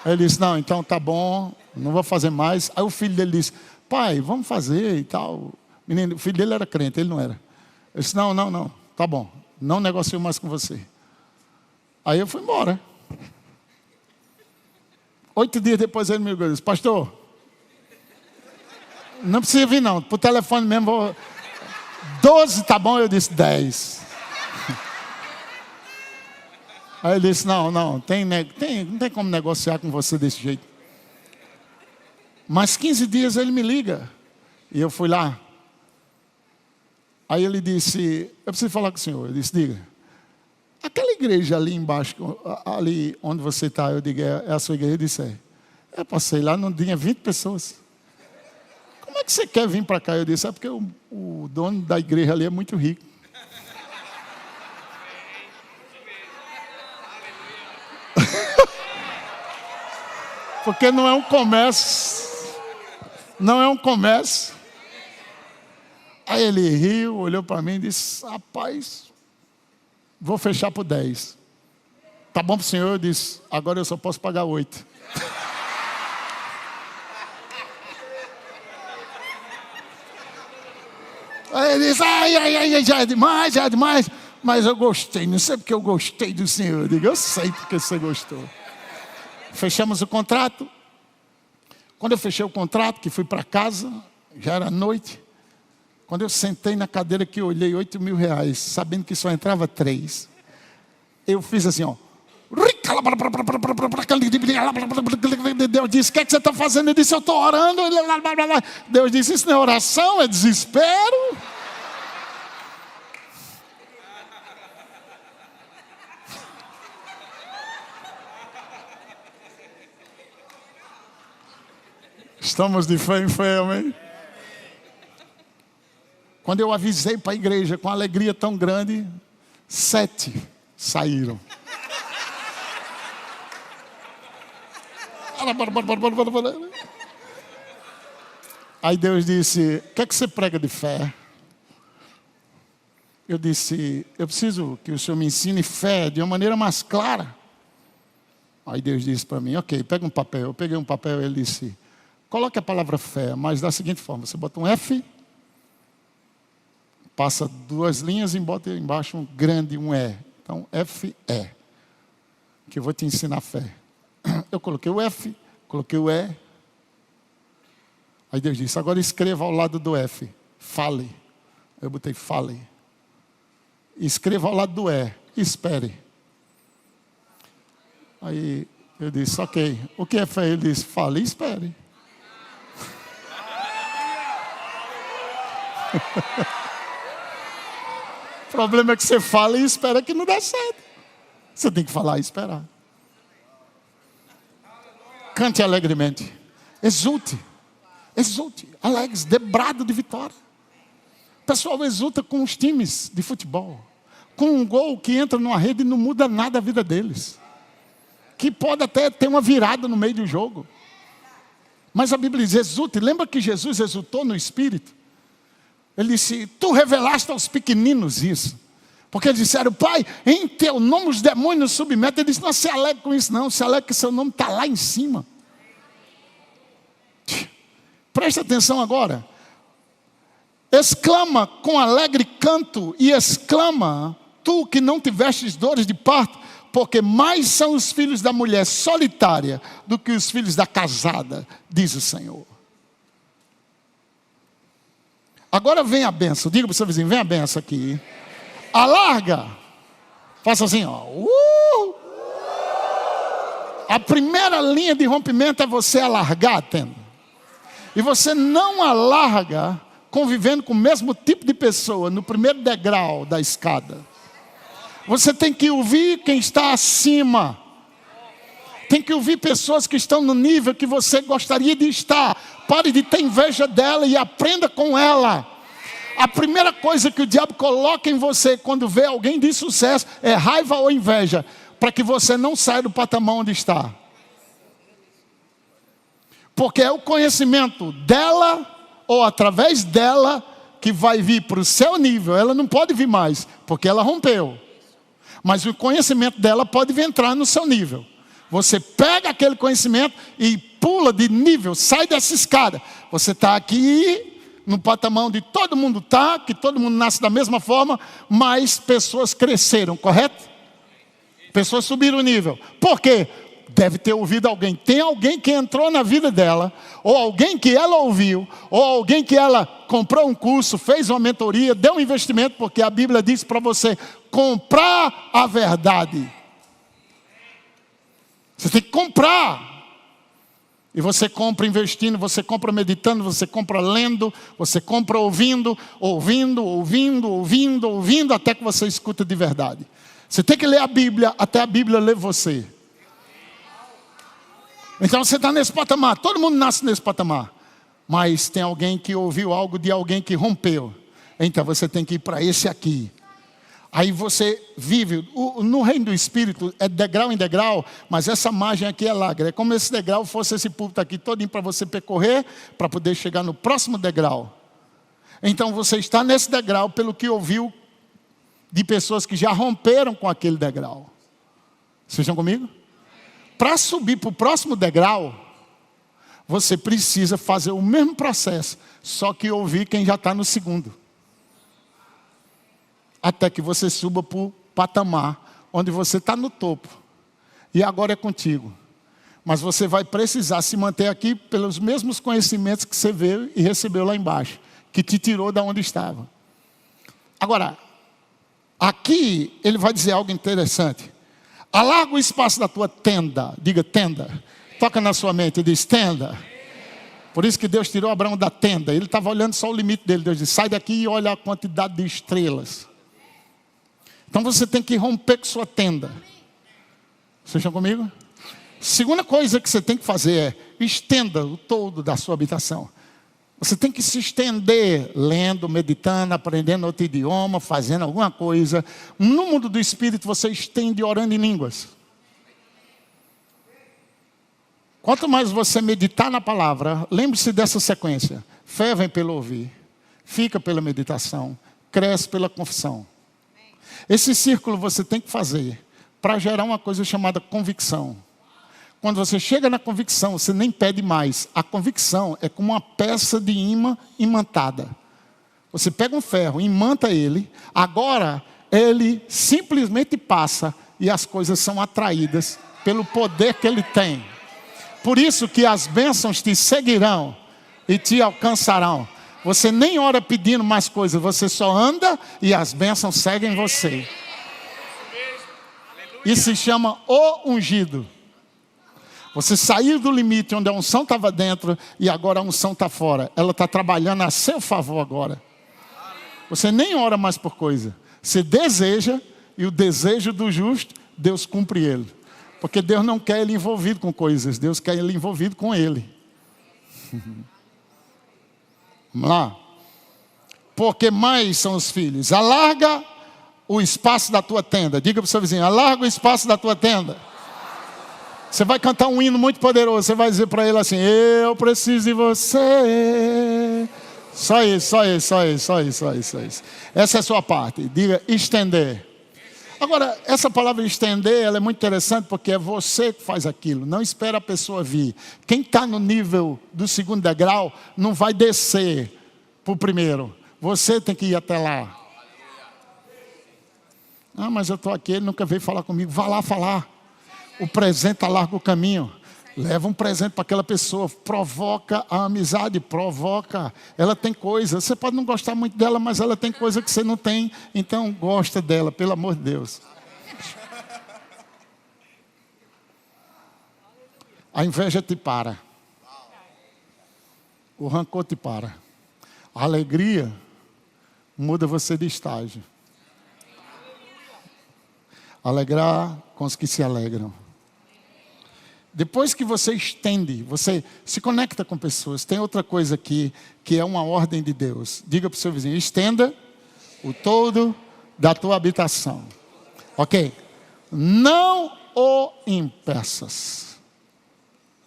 [SPEAKER 1] Aí ele disse, não, então tá bom, não vou fazer mais. Aí o filho dele disse, pai, vamos fazer e tal. Menino, o filho dele era crente, ele não era. Eu disse, não, tá bom, não negocio mais com você. Aí eu fui embora. 8 dias depois ele me ligou e disse, pastor, não precisa vir não, por telefone mesmo, vou... 12 tá bom? Eu disse 10. Aí ele disse, não tem como negociar com você desse jeito. Mas 15 dias ele me liga. E eu fui lá. Aí ele disse, eu preciso falar com o senhor. Eu disse, diga. Aquela igreja ali embaixo, ali onde você está, eu digo, é a sua igreja? Ele disse, é. Eu passei lá, não tinha 20 pessoas. Como é que você quer vir para cá? Eu disse, é porque o dono da igreja ali é muito rico. Porque não é um comércio. Não é um comércio. Aí ele riu, olhou para mim e disse, rapaz, vou fechar por 10. Tá bom para o senhor? Eu disse, agora eu só posso pagar 8. Aí ele disse, ai, já é demais. Mas eu gostei, não sei porque eu gostei do senhor. Eu digo, eu sei porque você gostou. Fechamos o contrato. Quando eu fechei o contrato, que fui para casa, já era noite. Quando eu sentei na cadeira que eu olhei 8 mil reais, sabendo que só entrava 3. Eu fiz assim, ó. Deus disse, o que é que você está fazendo? Eu disse, eu estou orando. Deus disse, isso não é oração, é desespero. Estamos de fé em fé, amém? Quando eu avisei para a igreja com alegria tão grande, 7 saíram. Aí Deus disse, o que é que você prega de fé? Eu disse, eu preciso que o senhor me ensine fé de uma maneira mais clara. Aí Deus disse para mim, ok, pega um papel. Eu peguei um papel e ele disse, coloque a palavra fé, mas da seguinte forma, você bota um F, passa 2 linhas e bota embaixo um grande, um E. Então, F-E, que eu vou te ensinar fé. Eu coloquei o F, coloquei o E. Aí Deus disse, agora escreva ao lado do F, fale. Eu botei fale. Escreva ao lado do E, espere. Aí eu disse, ok, o que é fé? Ele disse, fale e espere. O problema é que você fala e espera que não dê certo. Você tem que falar e esperar. Cante alegremente. Exulte. Exulte. Alegre. Dê brado de vitória. O pessoal exulta com os times de futebol. Com um gol que entra numa rede e não muda nada a vida deles. Que pode até ter uma virada no meio do jogo. Mas a Bíblia diz, exulte. Lembra que Jesus exultou no Espírito? Ele disse, tu revelaste aos pequeninos isso. Porque eles disseram, Pai, em teu nome os demônios nos submetem. Ele disse, não se alegre com isso não. Se alegre que seu nome está lá em cima. Presta atenção agora. Exclama com alegre canto e exclama, tu que não tivestes dores de parto, porque mais são os filhos da mulher solitária do que os filhos da casada, diz o Senhor. Agora vem a bênção. Diga para o seu vizinho, vem a bênção aqui. Alarga. Faça assim, ó. A primeira linha de rompimento é você alargar a tenda. E você não alarga convivendo com o mesmo tipo de pessoa no primeiro degrau da escada. Você tem que ouvir quem está acima. Tem que ouvir pessoas que estão no nível que você gostaria de estar. Pare de ter inveja dela e aprenda com ela. A primeira coisa que o diabo coloca em você quando vê alguém de sucesso é raiva ou inveja, para que você não saia do patamar onde está. Porque é o conhecimento dela ou através dela que vai vir para o seu nível. Ela não pode vir mais, porque ela rompeu. Mas o conhecimento dela pode vir entrar no seu nível. Você pega aquele conhecimento e pula de nível, sai dessa escada. Você está aqui no patamar onde todo mundo está, que todo mundo nasce da mesma forma, mas pessoas cresceram, correto? Pessoas subiram o nível. Por quê? Deve ter ouvido alguém. Tem alguém que entrou na vida dela, ou alguém que ela ouviu, ou alguém que ela comprou um curso, fez uma mentoria, deu um investimento, porque a Bíblia diz para você comprar a verdade. Você tem que comprar. E você compra investindo, você compra meditando, você compra lendo, você compra ouvindo, até que você escuta de verdade. Você tem que ler a Bíblia, até a Bíblia ler você. Então você está nesse patamar, todo mundo nasce nesse patamar. Mas tem alguém que ouviu algo de alguém que rompeu. Então você tem que ir para esse aqui. Aí você vive, no reino do Espírito é degrau em degrau, mas essa margem aqui é larga. É como se esse degrau fosse esse púlpito aqui todinho para você percorrer, para poder chegar no próximo degrau. Então você está nesse degrau pelo que ouviu de pessoas que já romperam com aquele degrau. Vocês estão comigo? Para subir para o próximo degrau, você precisa fazer o mesmo processo, só que ouvir quem já está no segundo. Até que você suba para o patamar, onde você está no topo. E agora é contigo. Mas você vai precisar se manter aqui pelos mesmos conhecimentos que você veio e recebeu lá embaixo, que te tirou da onde estava. Agora, aqui ele vai dizer algo interessante. Alarga o espaço da tua tenda. Diga tenda. Toca na sua mente e diz tenda. Por isso que Deus tirou Abraão da tenda. Ele estava olhando só o limite dele. Deus disse, sai daqui e olha a quantidade de estrelas. Então você tem que romper com sua tenda. Vocês estão comigo? Segunda coisa que você tem que fazer é estenda o todo da sua habitação. Você tem que se estender, lendo, meditando, aprendendo outro idioma, fazendo alguma coisa. No mundo do Espírito você estende orando em línguas. Quanto mais você meditar na palavra, lembre-se dessa sequência. Fé vem pelo ouvir, fica pela meditação, cresce pela confissão. Esse círculo você tem que fazer para gerar uma coisa chamada convicção. Quando você chega na convicção, você nem pede mais. A convicção é como uma peça de imã imantada. Você pega um ferro, imanta ele, agora ele simplesmente passa e as coisas são atraídas pelo poder que ele tem. Por isso que as bênçãos te seguirão e te alcançarão. Você nem ora pedindo mais coisas, você só anda e as bênçãos seguem você. Isso se chama o ungido. Você saiu do limite onde a unção estava dentro e agora a unção está fora. Ela está trabalhando a seu favor agora. Você nem ora mais por coisa. Você deseja, e o desejo do justo, Deus cumpre ele. Porque Deus não quer ele envolvido com coisas, Deus quer ele envolvido com ele. Vamos lá. Porque mais são os filhos. Alarga o espaço da tua tenda. Diga para o seu vizinho, alarga o espaço da tua tenda. Você vai cantar um hino muito poderoso. Você vai dizer para ele assim, eu preciso de você. Só isso. Essa é a sua parte. Diga, estender. Agora, essa palavra estender, ela é muito interessante porque é você que faz aquilo. Não espera a pessoa vir. Quem está no nível do segundo degrau, não vai descer para o primeiro. Você tem que ir até lá. Ah, mas eu estou aqui, ele nunca veio falar comigo. Vá lá falar. O presente alarga o caminho. Leva um presente para aquela pessoa. Provoca a amizade, provoca. Ela tem coisa. Você pode não gostar muito dela, mas ela tem coisa que você não tem. Então gosta dela, pelo amor de Deus. A inveja te para. O rancor te para. A alegria muda você de estágio. Alegrar com os que se alegram. Depois que você estende, você se conecta com pessoas. Tem outra coisa aqui, que é uma ordem de Deus. Diga para o seu vizinho, estenda o todo da tua habitação. Ok? Não o impeças.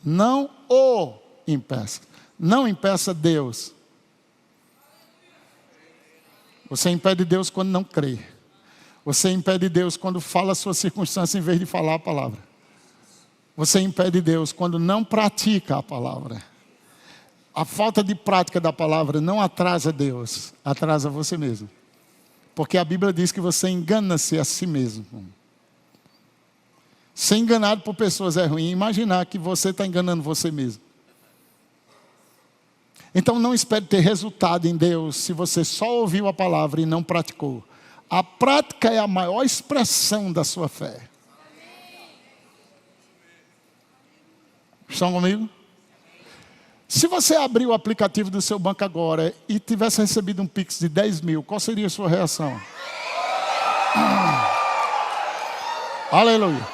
[SPEAKER 1] Não o impeças. Não impeça Deus. Você impede Deus quando não crê. Você impede Deus quando fala a sua circunstância em vez de falar a palavra. Você impede Deus quando não pratica a palavra. A falta de prática da palavra não atrasa Deus, atrasa você mesmo. Porque a Bíblia diz que você engana-se a si mesmo. Ser enganado por pessoas é ruim. Imaginar que você está enganando você mesmo. Então não espere ter resultado em Deus se você só ouviu a palavra e não praticou. A prática é a maior expressão da sua fé. Estão comigo? Se você abrir o aplicativo do seu banco agora e tivesse recebido um Pix de 10 mil, qual seria a sua reação? Aleluia.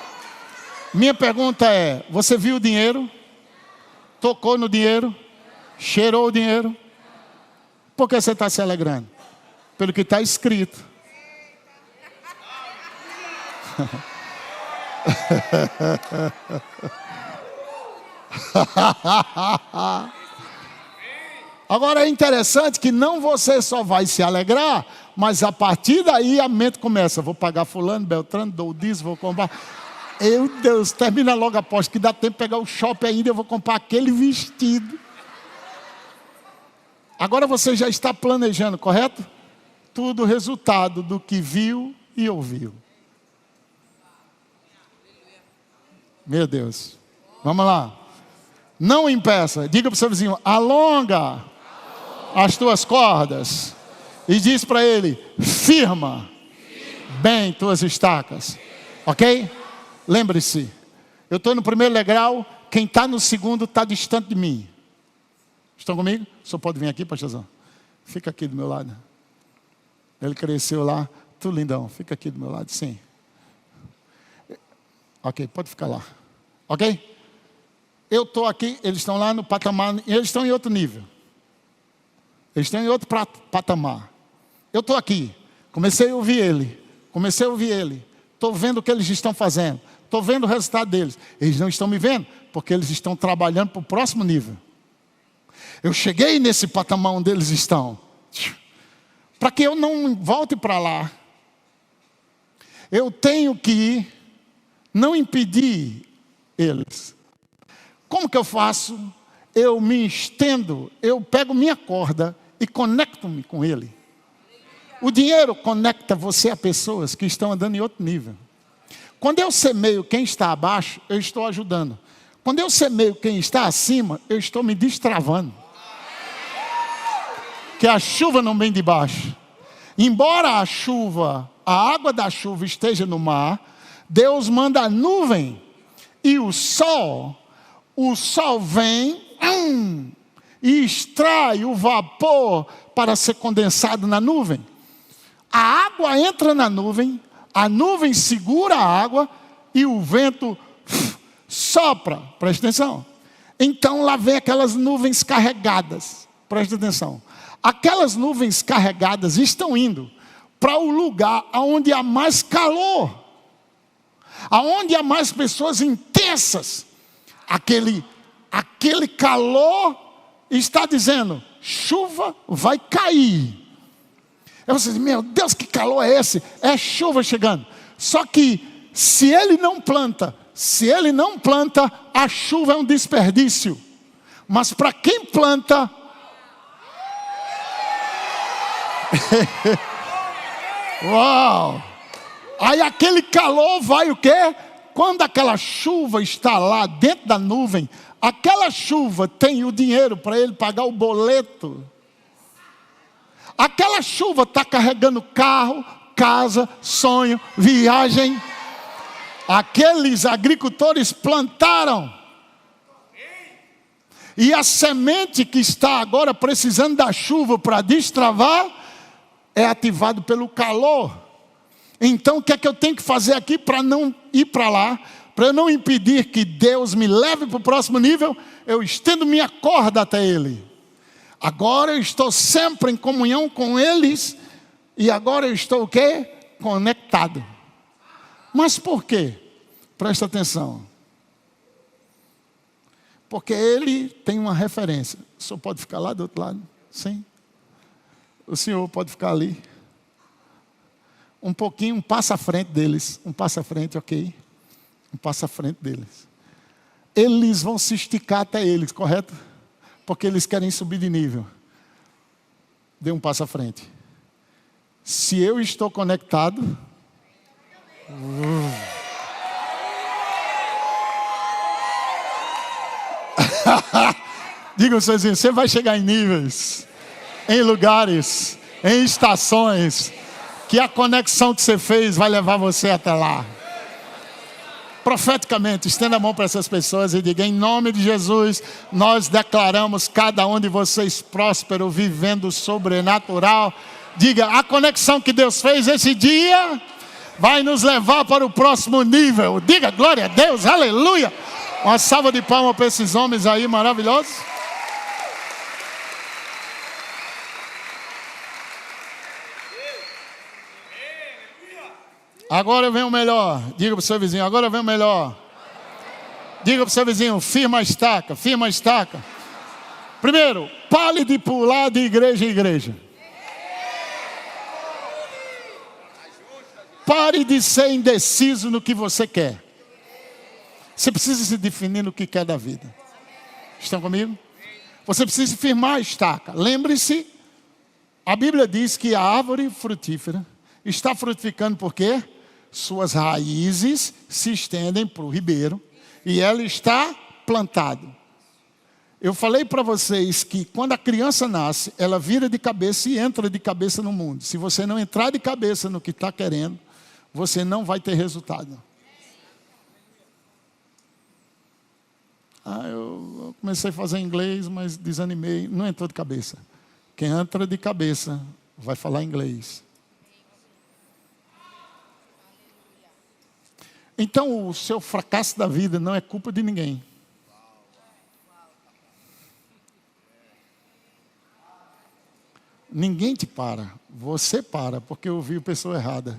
[SPEAKER 1] Minha pergunta é, você viu o dinheiro? Tocou no dinheiro? Cheirou o dinheiro? Por que você está se alegrando? Pelo que está escrito. Agora é interessante que não você só vai se alegrar, mas a partir daí a mente começa. Vou pagar fulano, beltrano, dou disso, vou comprar. Meu Deus, termina logo a aposta que dá tempo de pegar o shopping ainda, eu vou comprar aquele vestido. Agora você já está planejando, correto? Tudo resultado do que viu e ouviu. Meu Deus. Vamos lá. Não impeça. Diga para o seu vizinho, alonga as tuas cordas. E diz para ele, firma bem tuas estacas. Ok? Lembre-se, eu estou no primeiro degrau, quem está no segundo está distante de mim. Estão comigo? O senhor pode vir aqui, pastorzão? Fica aqui do meu lado. Ele cresceu lá, tu lindão. Fica aqui do meu lado, sim. Ok, pode ficar lá. Ok? Eu estou aqui, eles estão lá no patamar, eles estão em outro nível. Eles estão em outro patamar. Eu estou aqui, comecei a ouvir ele. Estou vendo o que eles estão fazendo. Estou vendo o resultado deles. Eles não estão me vendo, porque eles estão trabalhando para o próximo nível. Eu cheguei nesse patamar onde eles estão. Para que eu não volte para lá, eu tenho que não impedir eles. Como que eu faço? Eu me estendo, eu pego minha corda e conecto-me com ele. O dinheiro conecta você a pessoas que estão andando em outro nível. Quando eu semeio quem está abaixo, eu estou ajudando. Quando eu semeio quem está acima, eu estou me destravando. Que a chuva não vem de baixo. Embora a água da chuva esteja no mar, Deus manda a nuvem e o sol vem e extrai o vapor para ser condensado na nuvem. A água entra na nuvem, a nuvem segura a água e o vento sopra. Presta atenção. Então lá vem aquelas nuvens carregadas. Presta atenção. Aquelas nuvens carregadas estão indo para o lugar onde há mais calor, aonde há mais pessoas intensas. Aquele calor está dizendo: chuva vai cair. Eu vou dizer: meu Deus, que calor é esse? É chuva chegando. Só que se ele não planta, a chuva é um desperdício. Mas para quem planta, uau! Aí aquele calor vai o quê? Quando aquela chuva está lá dentro da nuvem, aquela chuva tem o dinheiro para ele pagar o boleto. Aquela chuva está carregando carro, casa, sonho, viagem. Aqueles agricultores plantaram. E a semente que está agora precisando da chuva para destravar, é ativado pelo calor. Então o que é que eu tenho que fazer aqui para não ir para lá? Para eu não impedir que Deus me leve para o próximo nível, eu estendo minha corda até Ele. Agora eu estou sempre em comunhão com eles. E agora eu estou o quê? Conectado. Mas por quê? Presta atenção. Porque ele tem uma referência. O senhor pode ficar lá do outro lado? Sim. O senhor pode ficar ali. Um pouquinho, um passo à frente deles. Um passo à frente, ok? Um passo à frente deles. Eles vão se esticar até eles, correto? Porque eles querem subir de nível. Dê um passo à frente. Se eu estou conectado, diga ao seu vizinho: você vai chegar em níveis, em lugares, em estações, que a conexão que você fez vai levar você até lá. Profeticamente, estenda a mão para essas pessoas e diga: em nome de Jesus, nós declaramos cada um de vocês próspero, vivendo o sobrenatural. Diga: a conexão que Deus fez esse dia vai nos levar para o próximo nível. Diga: glória a Deus, aleluia. Uma salva de palmas para esses homens aí maravilhosos. Agora vem o melhor. Diga para o seu vizinho: agora vem o melhor. Diga para o seu vizinho: firma a estaca, firma a estaca. Primeiro, pare de pular de igreja em igreja. Pare de ser indeciso no que você quer. Você precisa se definir no que quer da vida. Estão comigo? Você precisa firmar a estaca. Lembre-se, a Bíblia diz que a árvore frutífera está frutificando por quê? Suas raízes se estendem para o ribeiro e ela está plantada. Eu falei para vocês que quando a criança nasce, ela vira de cabeça e entra de cabeça no mundo. Se você não entrar de cabeça no que está querendo, você não vai ter resultado. Eu comecei a fazer inglês, mas desanimei. Não entrou de cabeça. Quem entra de cabeça vai falar inglês. Então o seu fracasso da vida não é culpa de ninguém. Ninguém te para. Você para porque ouviu a pessoa errada.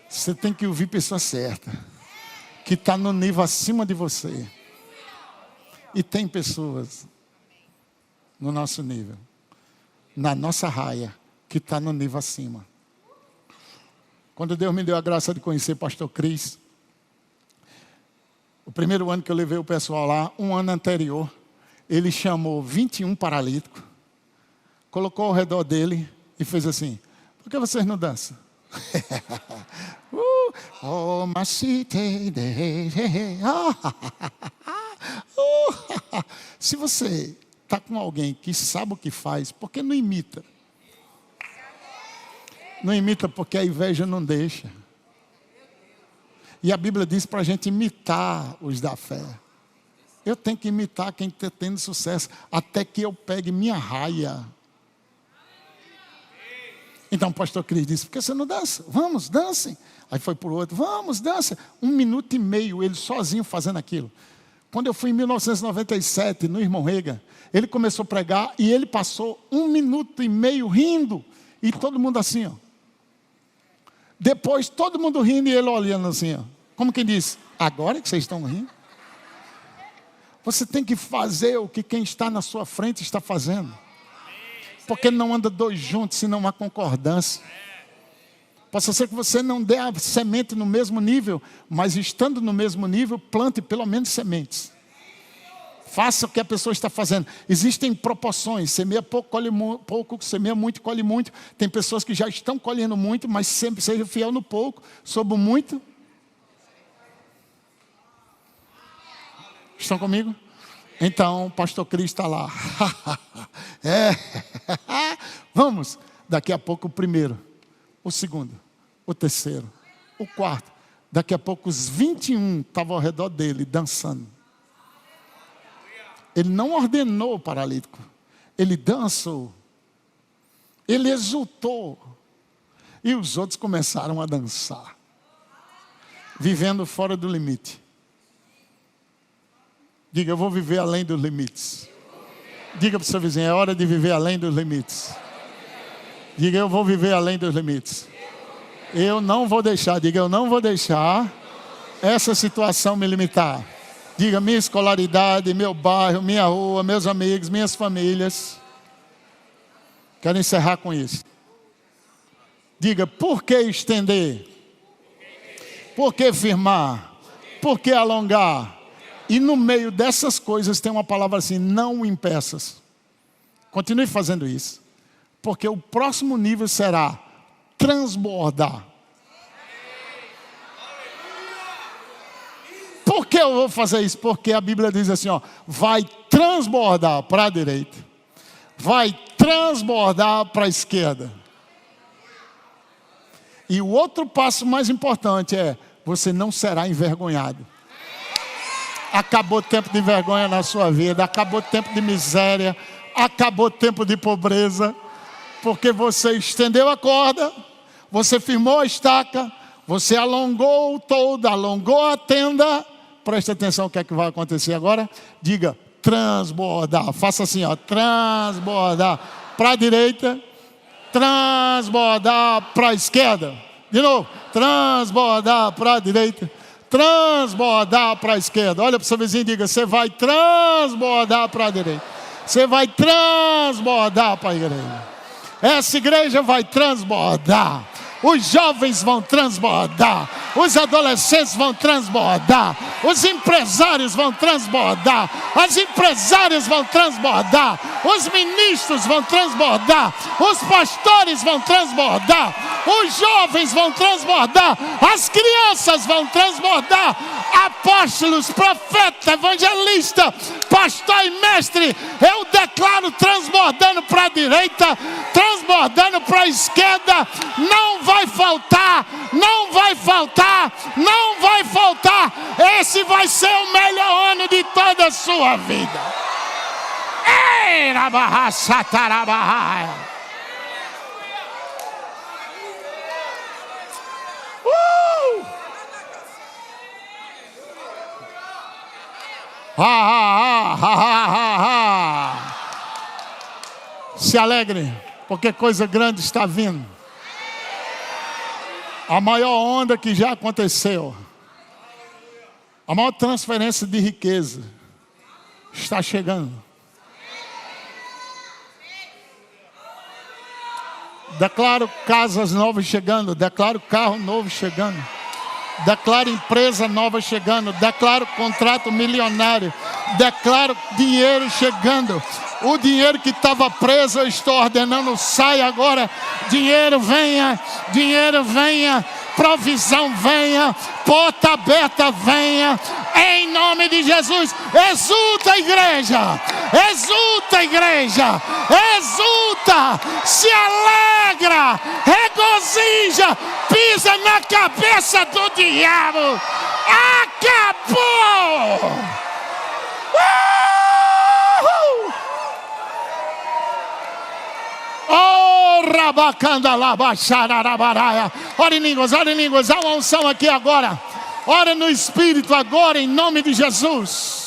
[SPEAKER 1] Você tem que ouvir a pessoa certa, que está no nível acima de você. E tem pessoas no nosso nível, na nossa raia, que está no nível acima. Quando Deus me deu a graça de conhecer pastor Cris, o primeiro ano que eu levei o pessoal lá, um ano anterior, ele chamou 21 paralíticos, colocou ao redor dele e fez assim: por que vocês não dançam? Oh, se você está com alguém que sabe o que faz, por que não imita? Não imita porque a inveja não deixa. E a Bíblia diz para a gente imitar os da fé. Eu tenho que imitar quem está tendo sucesso, até que eu pegue minha raia. Então o pastor Cris disse, por que você não dança? Vamos, dancem. Aí foi para o outro, vamos, dança. 1 minuto e meio, ele sozinho fazendo aquilo. Quando eu fui em 1997, no Irmão Rega, ele começou a pregar e ele passou 1 minuto e meio rindo. E todo mundo assim, ó. Depois todo mundo rindo e ele olhando assim, ó. Como quem diz, agora que vocês estão rindo? Você tem que fazer o que quem está na sua frente está fazendo. Porque não anda dois juntos, senão há concordância. Possa ser que você não dê a semente no mesmo nível, mas estando no mesmo nível, plante pelo menos sementes. Faça o que a pessoa está fazendo. Existem proporções. Semeia pouco, colhe pouco. Semeia muito, colhe muito. Tem pessoas que já estão colhendo muito, mas sempre seja fiel no pouco. Sobre o muito. Estão comigo? Então, o pastor Cris está lá. Vamos. Daqui a pouco o primeiro, o segundo, o terceiro, o quarto. Daqui a pouco os 21 estavam ao redor dele, dançando. Ele não ordenou o paralítico. Ele dançou. Ele exultou. E os outros começaram a dançar. Vivendo fora do limite. Diga, eu vou viver além dos limites. Diga para o seu vizinho, é hora de viver além dos limites. Diga, eu vou viver além dos limites. Eu não vou deixar, diga, eu não vou deixar essa situação me limitar. Diga, minha escolaridade, meu bairro, minha rua, meus amigos, minhas famílias. Quero encerrar com isso. Diga, por que estender? Por que firmar? Por que alongar? E no meio dessas coisas tem uma palavra assim, não impeças. Continue fazendo isso. Porque o próximo nível será transbordar. Por que eu vou fazer isso? Porque a Bíblia diz assim, ó, vai transbordar para a direita, vai transbordar para a esquerda. E o outro passo mais importante é, você não será envergonhado. Acabou o tempo de vergonha na sua vida, acabou o tempo de miséria, acabou o tempo de pobreza, porque você estendeu a corda, você firmou a estaca, você alongou o toldo, alongou a tenda. Preste atenção o que é que vai acontecer agora. Diga, transbordar. Faça assim, ó, transbordar para a direita, transbordar para a esquerda. De novo, transbordar para a direita, transbordar para a esquerda. Olha para o seu vizinho e diga, você vai transbordar para a direita. Você vai transbordar para a igreja. Essa igreja vai transbordar. Os jovens vão transbordar. Os adolescentes vão transbordar. Os empresários vão transbordar. As empresárias vão transbordar. Os ministros vão transbordar. Os pastores vão transbordar. Os jovens vão transbordar. As crianças vão transbordar. Apóstolos, profeta, evangelista, pastor e mestre, eu declaro transbordando para a direita, transbordando para a esquerda. Não vai faltar, não vai faltar, não vai faltar. Esse vai ser o melhor ano de toda a sua vida. Ei, rabarra, satarabarra. Se alegre, porque coisa grande está vindo. A maior onda que já aconteceu, a maior transferência de riqueza está chegando. Declaro casas novas chegando, declaro carro novo chegando, declaro empresa nova chegando, declaro contrato milionário, declaro dinheiro chegando. O dinheiro que estava preso, eu estou ordenando, sai agora. Dinheiro venha, provisão venha, porta aberta venha, em nome de Jesus. Exulta, igreja, exulta, igreja, exulta, se alegra, regozija, pisa na cabeça do diabo. Acabou! Oh, Ora em línguas, ora em línguas. Há uma unção aqui agora. Ora no Espírito agora, em nome de Jesus.